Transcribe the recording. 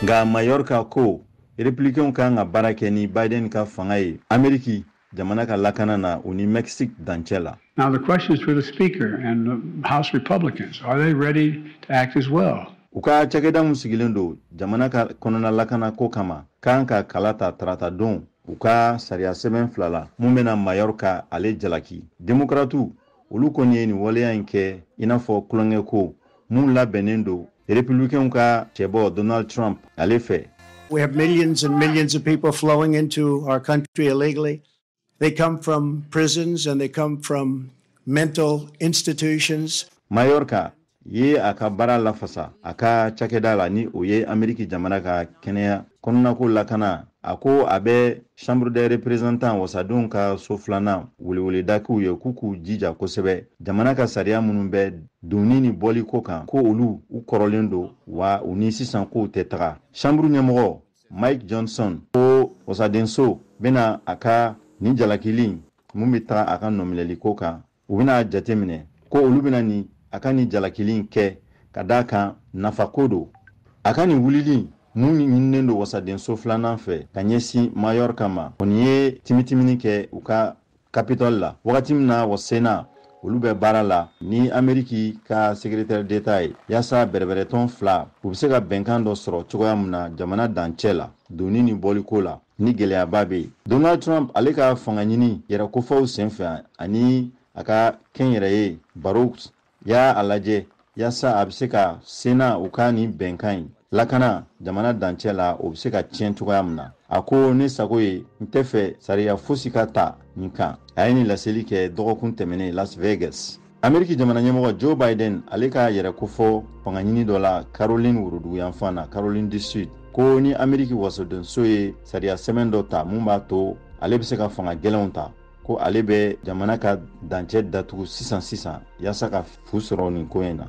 nga Mallorca ko républicain ka nga barake ni Biden ka fanga ye Ameriki jamana ka lakana na uni Mexique dancela. Now the question is for the speaker and the House Republicans. Are they ready to act as well? Uka chakeda musigilendo jamana ka konona lakana ko kama kanka kalata trata don uka sariya seben flala mumena Mallorca ale jalaki demokratu olu koni ni waleya nke inafo kulonge ko mun labenendo républicain ka chebo Donald Trump ale fe. We have millions and millions of people flowing into our country illegally. They come from prisons and they come from mental institutions. Mallorca ye aka bara lafasa aka chakeda la ni oye Ameriki jamana ka kenya konna ko lakana ako abe chambre des représentants wasadun ka soflana wuli daku ye kuku jija kosebe jamana ka sariya munun be donini boli ko kan ko olu u korolendo wa uni sisan ko tetra chambre nyamoro Mike Johnson ko wasadenso bena aka ni jalakilin mumita aka nomileli ko kan ubina jatemine ko olu bena ni aka ni jalakilin ke kadaka nafakodo aka ni wulili muni nendo wasadenso flana fe kanyesi Mallorca ma onye timitimini ke uka capital la wakati mna wasena ulube barala ni Ameriki ka secrétaire d'État yasa berbereton fla ubiseka benkando soro chogoya muna jamana dancela donini bolikola ni geleya babe Donald Trump aleka fanganyini yera kofaw senfa ani aka kenyere Baroux ya alaje yasa abiseka sena ukani benkan lakana jamana dancela obiseka tientuga muna ako ni sagoye ntefe sariya fusika ta nka ayini laseli ke dogokun temene Las Vegas Ameriki jamana nyamoko Joe Biden aleka yera kofo fanganyini dola Caroline Wurudu yanfana Caroline du Sud ko ni Ameriki wasodon soye sariya semendo ta mumba to ale biseka fanga gelonta ko ale be jamana ka dance datugu sisan yasa ka fusoro ni koyena